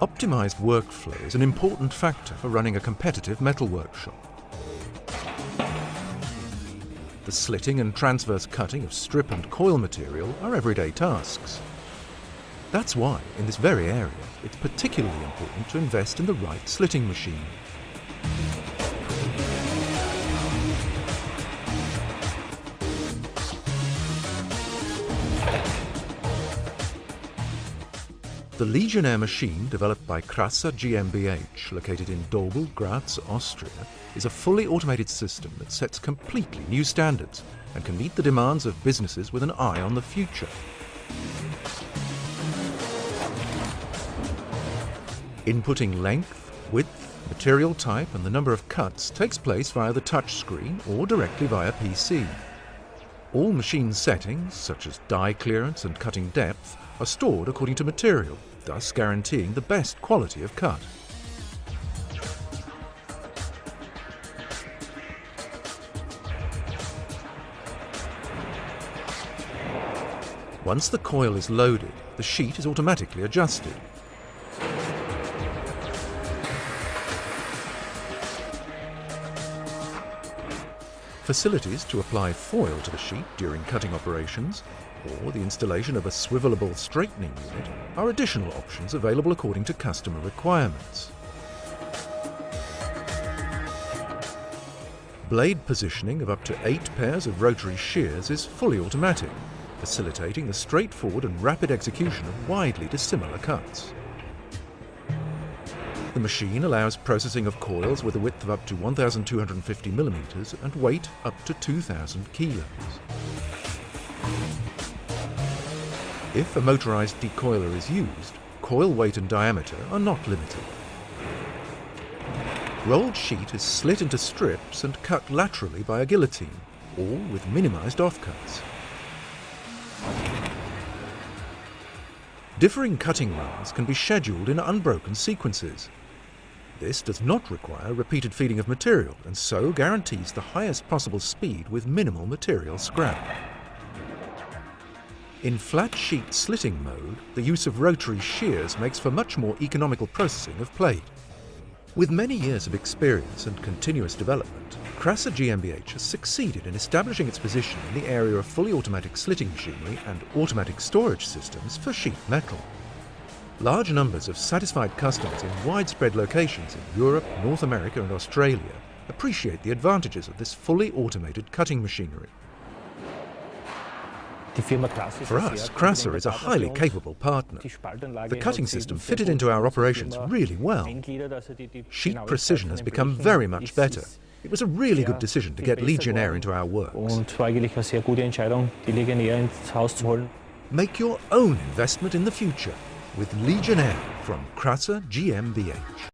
Optimized workflow is an important factor for running a competitive metal workshop. The slitting and transverse cutting of strip and coil material are everyday tasks. That's why, in this very area, it's particularly important to invest in the right slitting machine. The Legionnaire machine, developed by Krasser GmbH, located in Dobel, Graz, Austria, is a fully automated system that sets completely new standards and can meet the demands of businesses with an eye on the future. Inputting length, width, material type and the number of cuts takes place via the touch screen or directly via PC. All machine settings, such as die clearance and cutting depth, are stored according to material, thus guaranteeing the best quality of cut. Once the coil is loaded, the sheet is automatically adjusted. Facilities to apply foil to the sheet during cutting operations, or the installation of a swivelable straightening unit, are additional options available according to customer requirements. Blade positioning of up to 8 pairs of rotary shears is fully automatic, facilitating the straightforward and rapid execution of widely dissimilar cuts. The machine allows processing of coils with a width of up to 1,250 millimeters and weight up to 2,000 kilos. If a motorized decoiler is used, coil weight and diameter are not limited. Rolled sheet is slit into strips and cut laterally by a guillotine, all with minimized offcuts. Differing cutting runs can be scheduled in unbroken sequences. This does not require repeated feeding of material and so guarantees the highest possible speed with minimal material scrap. In flat sheet slitting mode, the use of rotary shears makes for much more economical processing of plate. With many years of experience and continuous development, Krasser GmbH has succeeded in establishing its position in the area of fully automatic slitting machinery and automatic storage systems for sheet metal. Large numbers of satisfied customers in widespread locations in Europe, North America and Australia appreciate the advantages of this fully automated cutting machinery. For us, Krasser is a highly capable partner. The cutting system fitted into our operations really well. Sheet precision has become very much better. It was a really good decision to get Legionnaire into our works. Make your own investment in the future with Legionnaire from Krasser GmbH.